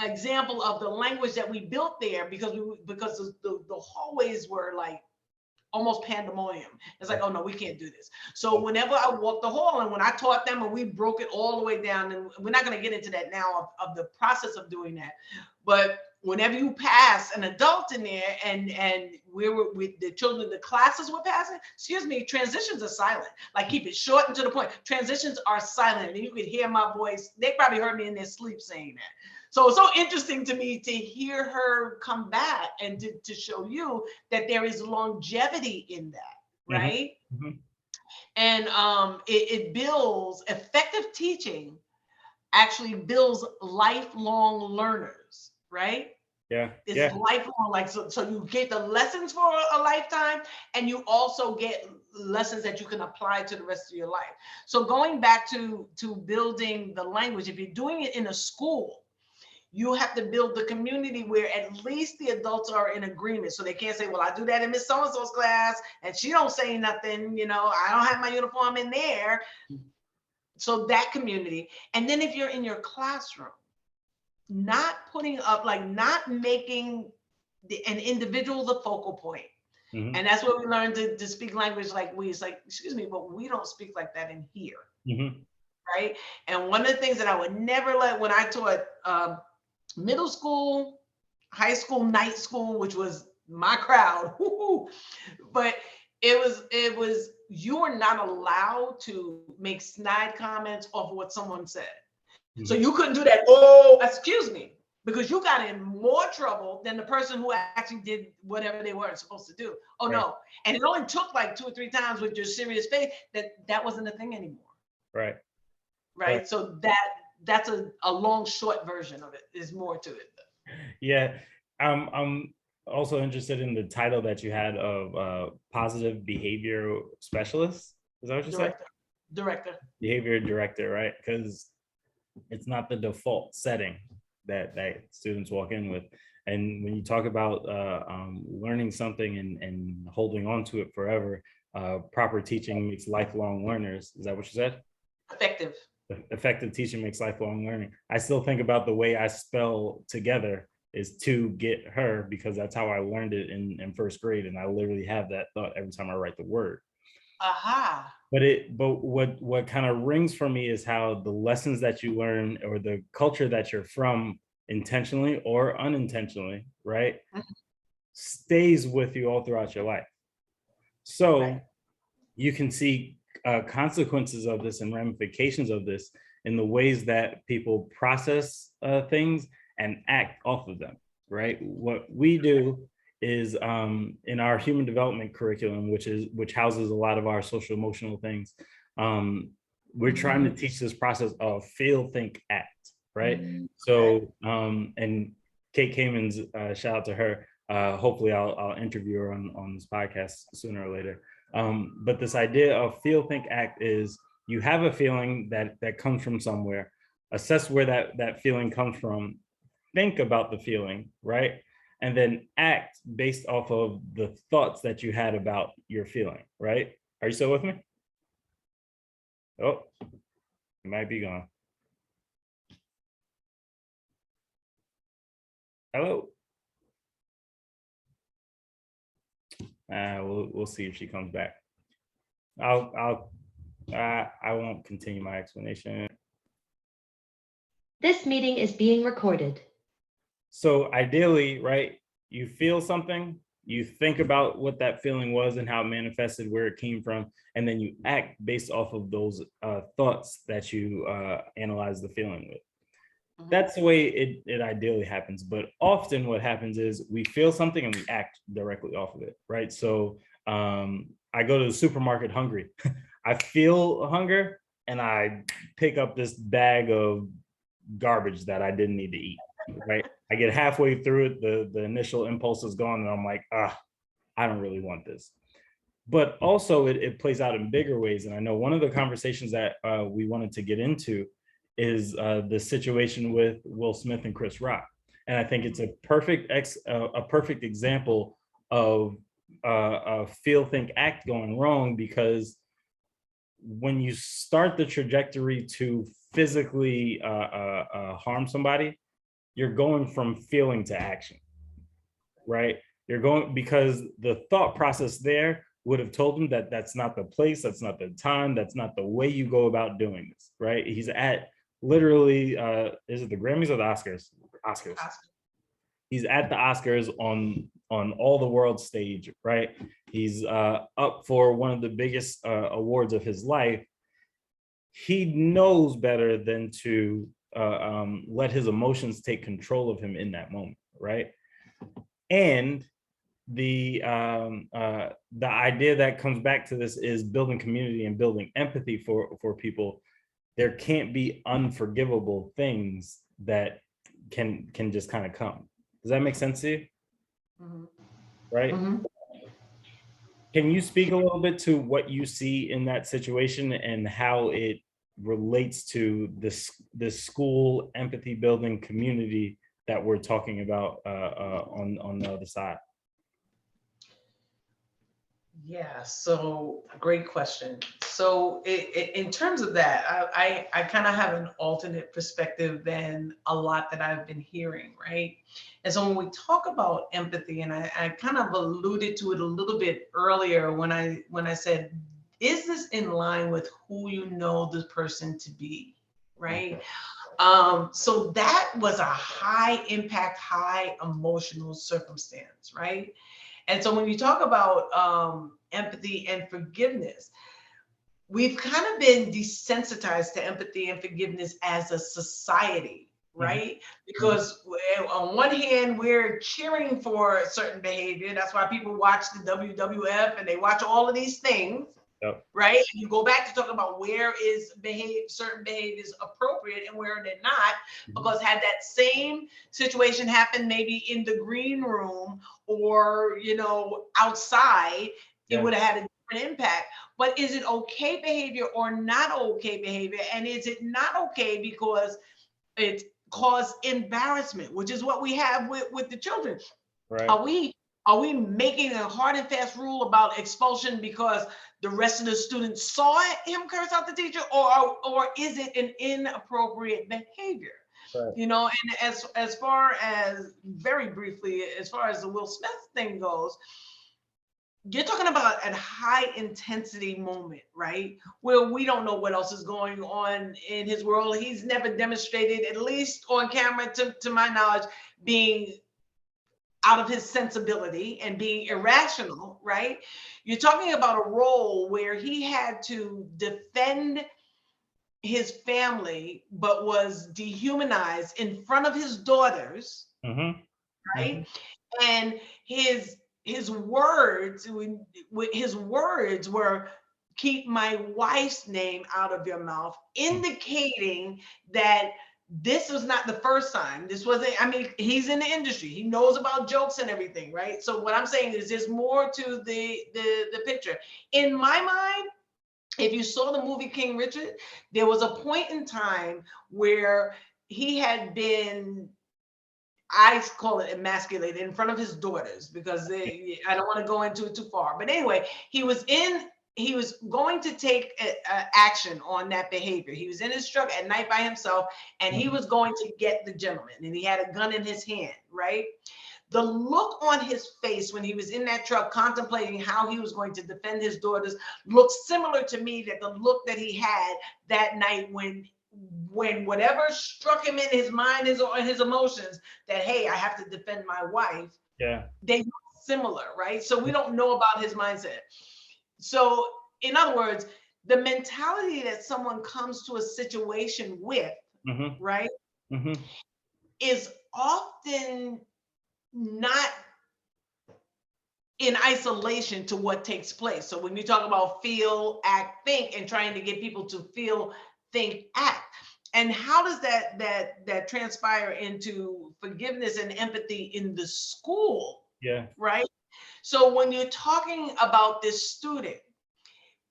example of the language that we built there, because the hallways were like almost pandemonium. It's like, oh no, we can't do this. So whenever I walk the hall, and when I taught them and we broke it all the way down, and we're not going to get into that now of the process of doing that, but whenever you pass an adult in there and we were with the children, the classes were passing, excuse me, transitions are silent. Like, keep it short and to the point. Transitions are silent. And you could hear my voice. They probably heard me in their sleep saying that. So it's so interesting to me to hear her come back and to show you that there is longevity in that, right? Mm-hmm. And it builds effective teaching, actually builds lifelong learners, right? Yeah. It's Yeah. lifelong, like, so you get the lessons for a lifetime, and you also get lessons that you can apply to the rest of your life. So going back to building the language, if you're doing it in a school, you have to build the community where at least the adults are in agreement. So they can't say, well, I do that in Miss So-and-so's class and she don't say nothing, you know, I don't have my uniform in there. So that community. And then if you're in your classroom, not putting up, like, not making an individual the focal point. Mm-hmm. And that's what we learned to speak language like we. It's like, excuse me, but we don't speak like that in here. Mm-hmm. Right. And one of the things that I would never let, when I taught middle school, high school, night school, which was my crowd, but it was you were not allowed to make snide comments off of what someone said. Mm-hmm. So you couldn't do that. Oh, excuse me, because you got in more trouble than the person who actually did whatever they weren't supposed to do. Oh, right. No. And it only took like 2 or 3 times with your serious faith that wasn't a thing anymore. Right. Right. So that's a long, short version of it. There's more to it. Yeah. I'm also interested in the title that you had of positive behavior specialist. Is that what you said? Director. Behavior director, right? Because it's not the default setting that students walk in with. And when you talk about learning something and holding on to it forever, proper teaching makes lifelong learners. Is that what you said? Effective teaching makes lifelong learning. I still think about the way I spell together is to get her, because that's how I learned it in first grade. And I literally have that thought every time I write the word. Aha. But what kind of rings for me is how the lessons that you learn, or the culture that you're from, intentionally or unintentionally, right, stays with you all throughout your life. So you can see consequences of this and ramifications of this in the ways that people process things and act off of them, right? What we do is in our human development curriculum, which houses a lot of our social emotional things, we're trying to teach this process of feel, think, act, right? So, and Kate Kamen's, shout out to her. Hopefully I'll interview her on this podcast sooner or later. But this idea of feel, think, act is you have a feeling that comes from somewhere, assess where that feeling comes from, think about the feeling, right? And then act based off of the thoughts that you had about your feeling, right? Are you still with me? Oh, you might be gone. Hello. We'll see if she comes back. I won't continue my explanation. This meeting is being recorded. So ideally, right, you feel something, you think about what that feeling was and how it manifested, where it came from, and then you act based off of those thoughts that you analyze the feeling with. That's the way it ideally happens. But often what happens is we feel something and we act directly off of it, right? So I go to the supermarket hungry. I feel hunger and I pick up this bag of garbage that I didn't need to eat, right? I get halfway through it, the initial impulse is gone, and I'm like, I don't really want this. But also it plays out in bigger ways. And I know one of the conversations that we wanted to get into is the situation with Will Smith and Chris Rock. And I think it's a perfect example of feel, think, act going wrong, because when you start the trajectory to physically harm somebody, you're going from feeling to action, right? You're going because the thought process there would have told him that that's not the place, that's not the time, that's not the way you go about doing this, right? He's at literally, is it the Grammys or the Oscars? Oscars. He's at the Oscars on all the world stage, right? He's up for one of the biggest awards of his life. He knows better than to let his emotions take control of him in that moment, right? And the idea that comes back to this is building community and building empathy for people. There can't be unforgivable things that can just kind of come. Does that make sense to you? Mhm. Right? Mhm. Can you speak a little bit to what you see in that situation and how it relates to this school empathy building community that we're talking about on the other side? Yeah, so great question. So in terms of that, I kind of have an alternate perspective than a lot that I've been hearing, right? And so when we talk about empathy, and I kind of alluded to it a little bit earlier when I said, is this in line with who you know this person to be, right? So that was a high impact, high emotional circumstance, right? And so when you talk about empathy and forgiveness, we've kind of been desensitized to empathy and forgiveness as a society, right? Because on one hand, we're cheering for certain behavior. That's why people watch the WWF and they watch all of these things. Yep. Right? And you go back to talk about where is certain behaviors appropriate and where they're not, because had that same situation happened maybe in the green room or outside, it would have had a different impact. But is it okay behavior or not okay behavior? And is it not okay because it caused embarrassment, which is what we have with the children? Right. Are we making a hard and fast rule about expulsion because the rest of the students saw him curse out the teacher, or is it an inappropriate behavior? Right. And as far as, very briefly, as far as the Will Smith thing goes, you're talking about a high intensity moment, right? Where we don't know what else is going on in his world. He's never demonstrated, at least on camera, to my knowledge, being out of his sensibility and being irrational, right? You're talking about a role where he had to defend his family, but was dehumanized in front of his daughters, right? And his words were, keep my wife's name out of your mouth, indicating that this was not the first time. This wasn't, I mean, he's in the industry. He knows about jokes and everything, right? So what I'm saying is there's more to the picture. In my mind, if you saw the movie King Richard, there was a point in time where he had been, I call it emasculated, in front of his daughters, because I don't want to go into it too far. But anyway, he was going to take action on that behavior. He was in his truck at night by himself, and he was going to get the gentleman, and he had a gun in his hand, right? The look on his face when he was in that truck contemplating how he was going to defend his daughters looked similar to me that the look that he had that night when whatever struck him in his mind, his emotions, that, hey, I have to defend my wife. Yeah. They look similar, right? So we don't know about his mindset. So in other words, the mentality that someone comes to a situation with, right, is often not in isolation to what takes place. So when you talk about feel, act, think, and trying to get people to feel, think, act, and how does that transpire into forgiveness and empathy in the school? Yeah. Right. So when you're talking about this student,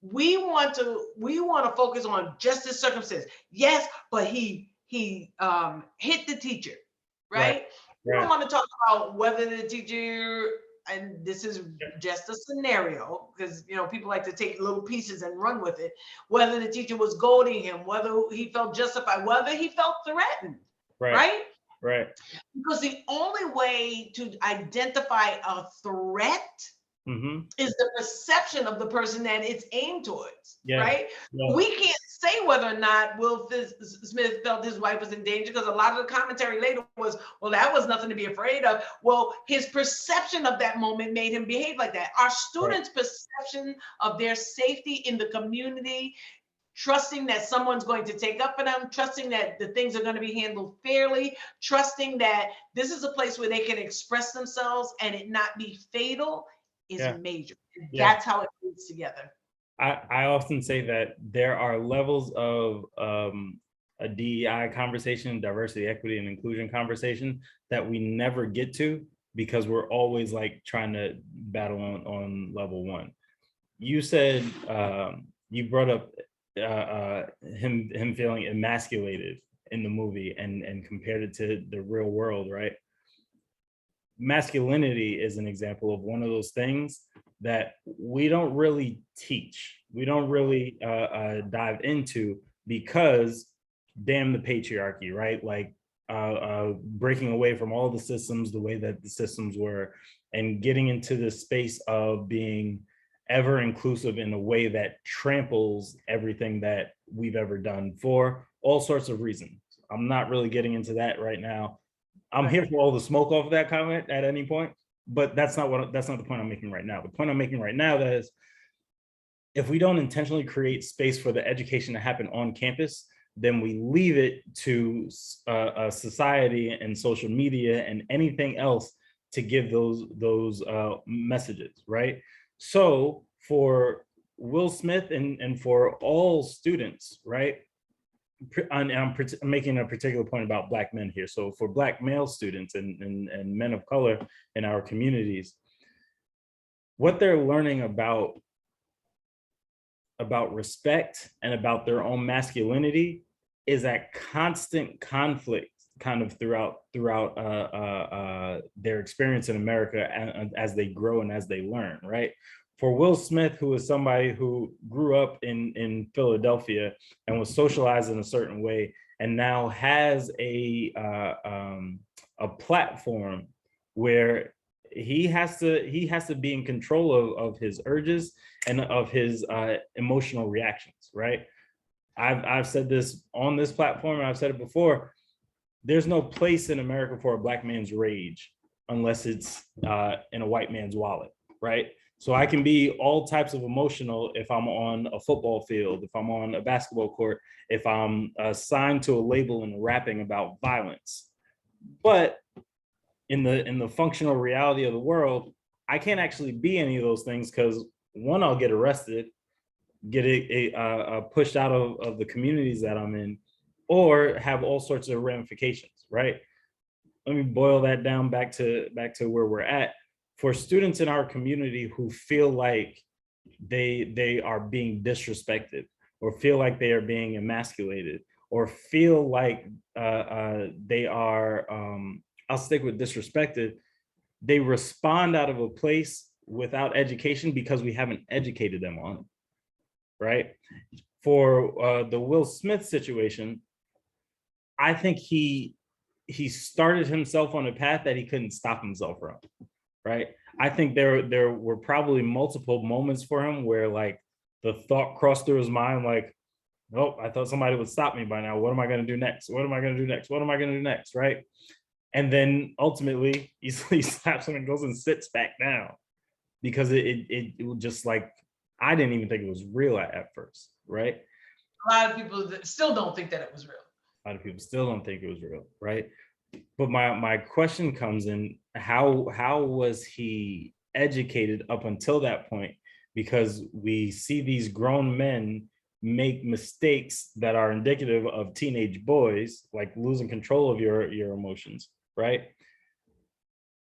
we want to focus on just this circumstance. Yes, but he hit the teacher, right? We don't want to talk about whether the teacher, and this is just a scenario, because people like to take little pieces and run with it, whether the teacher was goading him, whether he felt justified, whether he felt threatened, right? Right. Because the only way to identify a threat Mm-hmm. is the perception of the person that it's aimed towards, Yeah. right? Yeah. We can't say whether or not Will Smith felt his wife was in danger, because a lot of the commentary later was, well, that was nothing to be afraid of. Well, his perception of that moment made him behave like that. Our students' perception of their safety in the community, trusting that someone's going to take up for them, trusting that the things are going to be handled fairly, trusting that this is a place where they can express themselves and it not be fatal, is major. And that's how it moves together. I often say that there are levels of a DEI conversation, diversity, equity, and inclusion conversation that we never get to because we're always like trying to battle on level one. You said you brought up him feeling emasculated in the movie and compared it to the real world, right? Masculinity is an example of one of those things that we don't really teach. We don't really dive into because damn the patriarchy, right? Like breaking away from all the systems, the way that the systems were, and getting into the space of being ever inclusive in a way that tramples everything that we've ever done for all sorts of reasons. I'm not really getting into that right now. I'm here for all the smoke off of that comment at any point, but that's not the point I'm making right now. The point I'm making right now is if we don't intentionally create space for the education to happen on campus, then we leave it to society and social media and anything else to give those messages, right? So for Will Smith and for all students, right? I'm making a particular point about Black men here. So for Black male students and men of color in our communities, what they're learning about respect and about their own masculinity is at constant conflict kind of throughout their experience in America as they grow and as they learn, right? For Will Smith, who is somebody who grew up in Philadelphia and was socialized in a certain way, and now has a platform where he has to be in control of his urges and of his emotional reactions, right? I've said this on this platform, and I've said it before. There's no place in America for a Black man's rage unless it's in a white man's wallet, right? So I can be all types of emotional if I'm on a football field, if I'm on a basketball court, if I'm assigned to a label and rapping about violence. But in the functional reality of the world, I can't actually be any of those things because one, I'll get arrested, get pushed out of the communities that I'm in, or have all sorts of ramifications, right? Let me boil that down back to where we're at. For students in our community who feel like they are being disrespected, or feel like they are being emasculated, or feel like they are, I'll stick with disrespected, they respond out of a place without education because we haven't educated them on it, right? For the Will Smith situation, I think he started himself on a path that he couldn't stop himself from, right? I think there were probably multiple moments for him where like the thought crossed through his mind, like, oh, I thought somebody would stop me by now. What am I going to do next? What am I going to do next? What am I going to do next? Right? And then ultimately he slaps him and goes and sits back down because it was just like, I didn't even think it was real at first, right? A lot of people still don't think that it was real. A lot of people still don't think it was real, right? But my question comes in, how was he educated up until that point? Because we see these grown men make mistakes that are indicative of teenage boys, like losing control of your emotions, right?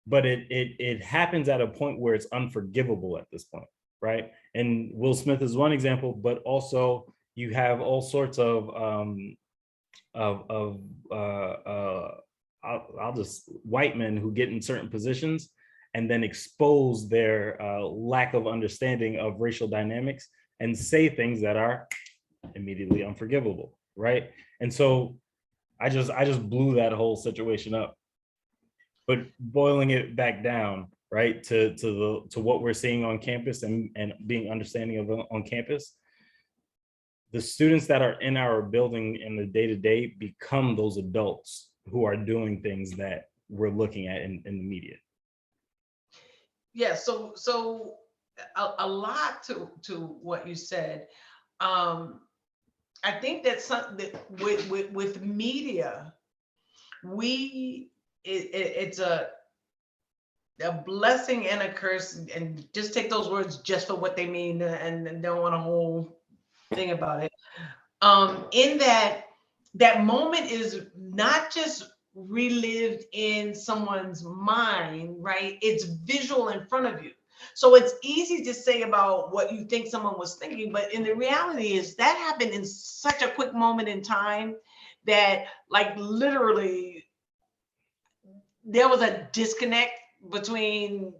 But it happens at a point where it's unforgivable at this point, right? And Will Smith is one example, but also you have all sorts of I'll just white men who get in certain positions and then expose their lack of understanding of racial dynamics and say things that are immediately unforgivable, right? And so I just blew that whole situation up. But boiling it back down, right, to what we're seeing on campus and being understanding of on campus, the students that are in our building in the day-to-day become those adults who are doing things that we're looking at in the media. Yeah, so a lot to what you said. I think that with media, it's a blessing and a curse, and just take those words just for what they mean, and don't want a whole thing about it. In that moment is not just relived in someone's mind, right? It's visual in front of you. So it's easy to say about what you think someone was thinking, but in the reality is that happened in such a quick moment in time that, like, literally there was a disconnect between,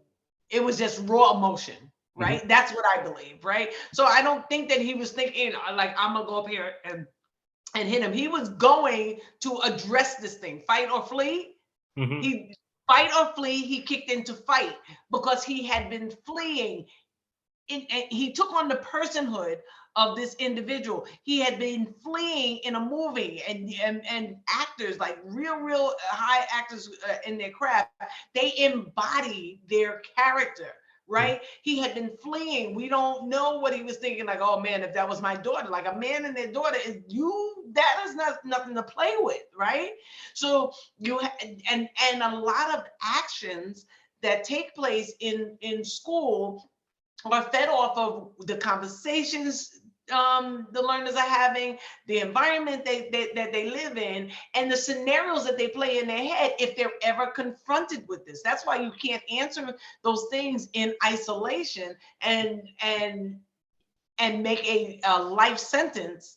it was just raw emotion, right? Mm-hmm. That's what I believe, right? So I don't think that he was thinking like, I'm gonna go up here and hit him. He was going to address this thing, fight or flee. Mm-hmm. He fight or flee. He kicked into fight because he had been fleeing. And he took on the personhood of this individual. He had been fleeing in a movie, and actors, like real high actors in their craft, they embody their character. Right? Mm-hmm. He had been fleeing. We don't know what he was thinking. Like, oh man, if that was my daughter, like a man and their daughter, that is nothing to play with, right? So and a lot of actions that take place in school are fed off of the conversations the learners are having, the environment that they live in, and the scenarios that they play in their head if they're ever confronted with this. That's why you can't answer those things in isolation and make a life sentence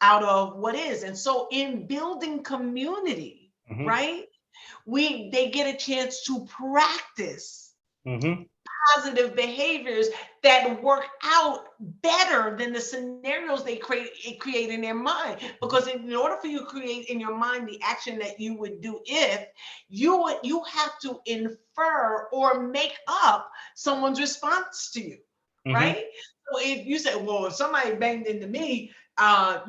out of what is. And so in building community, mm-hmm. right, they get a chance to practice mm-hmm. positive behaviors that work out better than the scenarios they create in their mind. Because in order for you to create in your mind the action that you would do, if you have to infer or make up someone's response to you, mm-hmm. right? So if you say, well, if somebody banged into me, I'm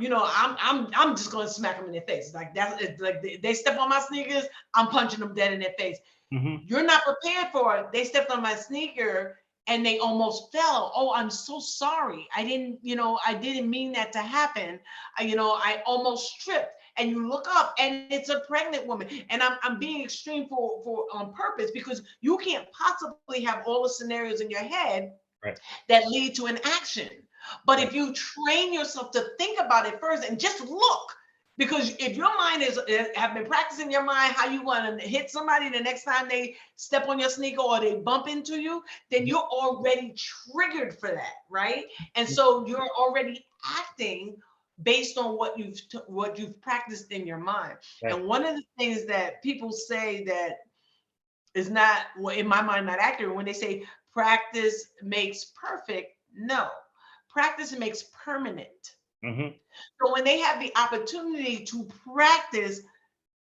just gonna smack them in their face. Like it's like they step on my sneakers, I'm punching them dead in their face. Mm-hmm. You're not prepared for it. They stepped on my sneaker and they almost fell. Oh, I'm so sorry. I didn't mean that to happen. I almost tripped. And you look up and it's a pregnant woman. And I'm being extreme for on purpose, because you can't possibly have all the scenarios in your head right. that lead to an action. But right. if you train yourself to think about it first and just look, because if your mind have been practicing your mind how you want to hit somebody the next time they step on your sneaker or they bump into you, then you're already triggered for that, right? And so you're already acting based on what you've practiced in your mind. Right. And one of the things that people say that is not, in my mind, not accurate, when they say practice makes perfect, no. Practice makes permanent. Mm-hmm. So when they have the opportunity to practice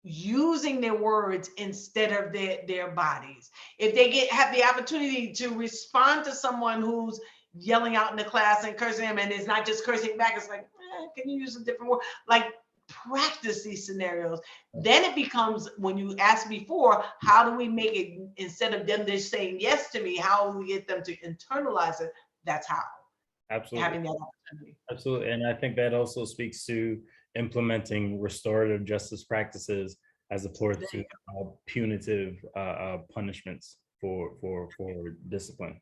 using their words instead of their bodies, if they have the opportunity to respond to someone who's yelling out in the class and cursing them, and it's not just cursing back, it's like, can you use a different word? Like, practice these scenarios. Then it becomes, when you asked before, how do we make it, instead of them just saying yes to me, how do we get them to internalize it? That's how. Absolutely. Having that opportunity. Absolutely. And I think that also speaks to implementing restorative justice practices as opposed to punitive punishments for discipline,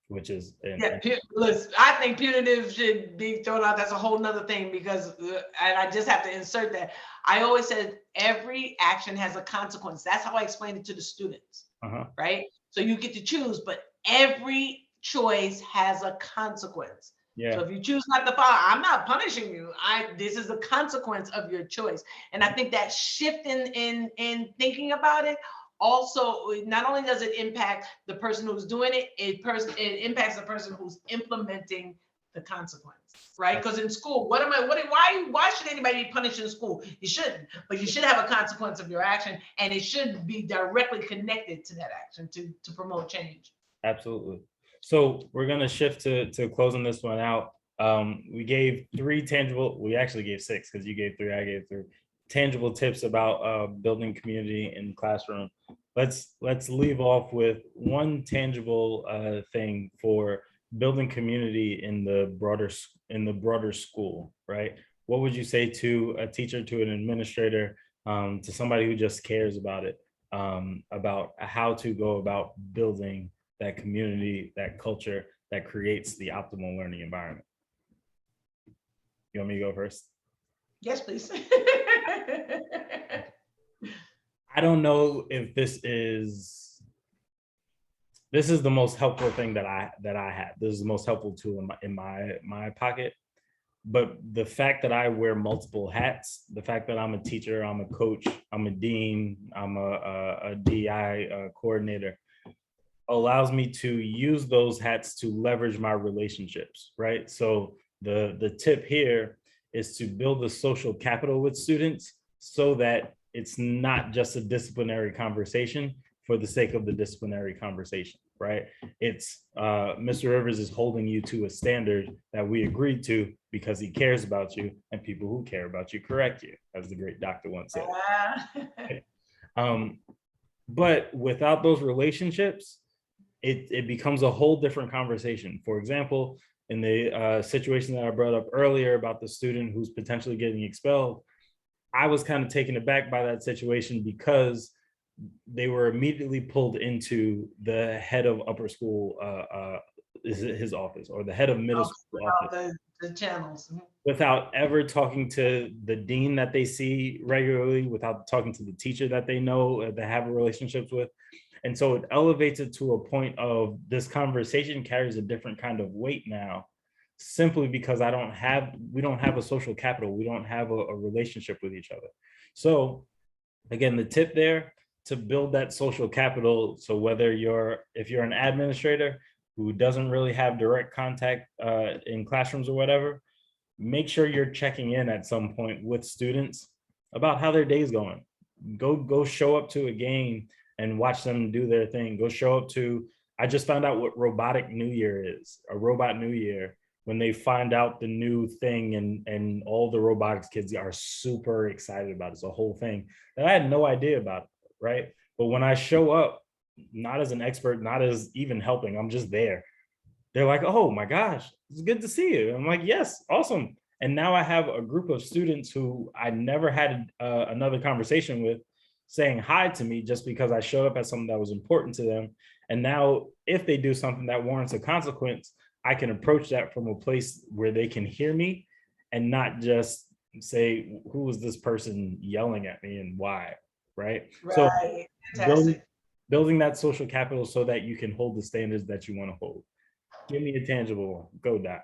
which is listen, I think punitive should be thrown out. That's a whole nother thing, because and I just have to insert that. I always said every action has a consequence. That's how I explained it to the students, right? So you get to choose, but every choice has a consequence. Yeah. So if you choose not to follow, I'm not punishing you. This is a consequence of your choice. And I think that shift in thinking about it also, not only does it impact the person who's doing it, it impacts the person who's implementing the consequence, right? Because in school, why should anybody be punished in school? You shouldn't, but you should have a consequence of your action, and it should be directly connected to that action to promote change. Absolutely. So we're going to shift to closing this one out. We gave 3 tangible, we actually gave 6 because you gave 3, I gave 3 tangible tips about building community in the classroom. Let's leave off with one tangible thing for building community in the broader school, right? What would you say to a teacher, to an administrator, to somebody who just cares about it, about how to go about building that community, that culture that creates the optimal learning environment? You want me to go first? Yes, please. I don't know if this is the most helpful thing that I have. This is the most helpful tool in my pocket. But the fact that I wear multiple hats, the fact that I'm a teacher, I'm a coach, I'm a dean, I'm a DI coordinator, allows me to use those hats to leverage my relationships, right? So the tip here is to build a social capital with students so that it's not just a disciplinary conversation for the sake of the disciplinary conversation, right? It's Mr. Rivers is holding you to a standard that we agreed to because he cares about you, and people who care about you correct you, as the great doctor once said. But without those relationships, it becomes a whole different conversation. For example, in the situation that I brought up earlier about the student who's potentially getting expelled, I was kind of taken aback by that situation because they were immediately pulled into the head of upper school, his office, or the head of middle school office. The channels. Without ever talking to the dean that they see regularly, without talking to the teacher that they know, that have relationships with. And so it elevates it to a point of this conversation carries a different kind of weight now, simply because we don't have a social capital. We don't have a relationship with each other. So again, the tip there, to build that social capital. So whether if you're an administrator who doesn't really have direct contact in classrooms or whatever, make sure you're checking in at some point with students about how their day's going. Go show up to a game and watch them do their thing. Go show up to, I just found out what robotic New Year is, a robot New Year, when they find out the new thing, and all the robotics kids are super excited about it. It's a whole thing that I had no idea about, right? But when I show up, not as an expert, not as even helping, I'm just there. They're like, oh my gosh, it's good to see you. I'm like, yes, awesome. And now I have a group of students who I never had another conversation with saying hi to me just because I showed up at something that was important to them. And now if they do something that warrants a consequence, I can approach that from a place where they can hear me and not just say, who is this person yelling at me and why, right? So building that social capital so that you can hold the standards that you want to hold. Give me a tangible one. Go, Doc.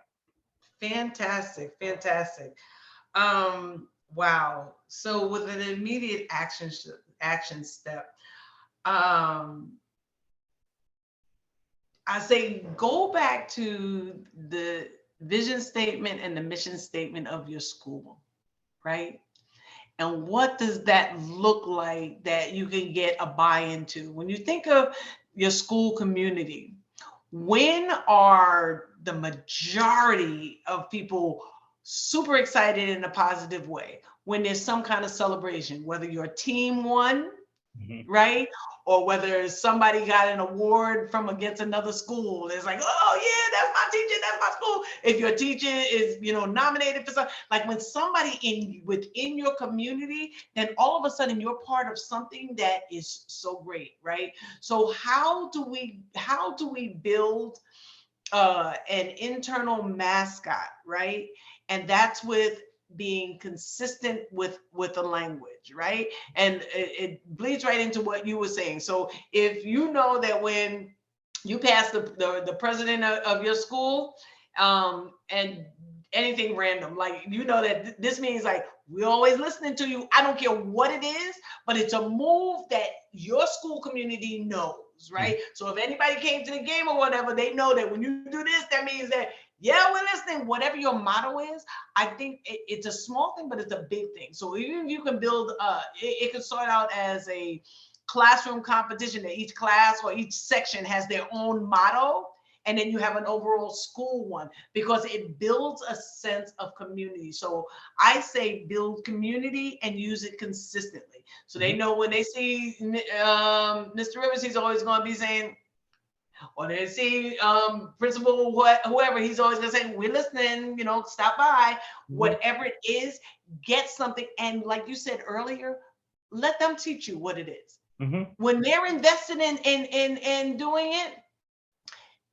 Fantastic. Wow. So with an immediate action step, I say go back to the vision statement and the mission statement of your school, right? And what does that look like that you can get a buy-in to? When you think of your school community, when are the majority of people super excited in a positive way? When there's some kind of celebration, whether your team won, right? Or whether somebody got an award from against another school. It's like, oh yeah, that's my teacher, that's my school. If your teacher is, nominated for something, like when somebody within your community, then all of a sudden you're part of something that is so great, right? So how do we build an internal mascot, right? And that's with being consistent with the language, right? And it bleeds right into what you were saying. So if you know that when you pass the president of your school, and anything random, like that this means like we're always listening to you. I don't care what it is, but it's a move that your school community knows, right? So if anybody came to the game or whatever, they know that when you do this, that means that Yeah, we're listening. Whatever your motto is, I think it's a small thing, but it's a big thing. So even if you can build, it can start out as a classroom competition that each class or each section has their own motto. And then you have an overall school one because it builds a sense of community. So I say build community and use it consistently. So they know when they see Mr. Rivers, he's always going to be saying, or they see principal whoever, he's always gonna say, we're listening, stop by. Whatever it is, get something. And like you said earlier, let them teach you what it is. When they're invested in doing it,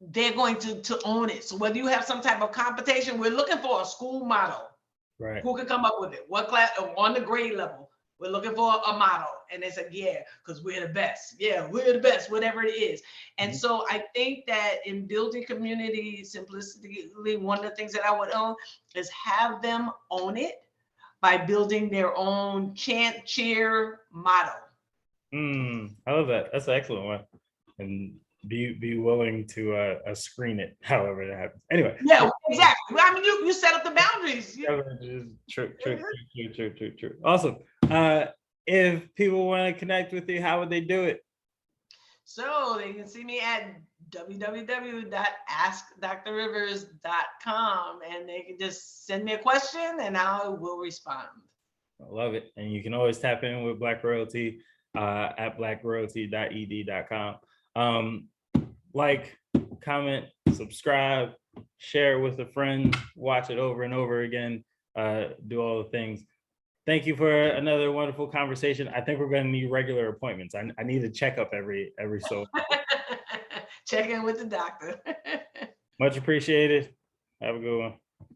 they're going to own it. So whether you have some type of competition, we're looking for a school motto. Right. Who can come up with it? What class on the grade level? We're looking for a motto. And they said, yeah, because we're the best. Yeah, we're the best, whatever it is. And so I think that in building community simplicity, one of the things that I would own is have them own it by building their own chant, cheer, motto. I love that. That's an excellent one. And be willing to screen it, however that happens. Anyway. Yeah, exactly. I mean, you set up the boundaries. True. Awesome. If people want to connect with you, how would they do it? So they can see me at www.askdrrivers.com and they can just send me a question and I will respond. I love it. And you can always tap in with Black Royalty at blackroyalty.ed.com. Like, comment, subscribe, share it with a friend, watch it over and over again, do all the things. Thank you for another wonderful conversation. I think we're going to need regular appointments. I need a checkup every so. Check in with the doctor. Much appreciated. Have a good one.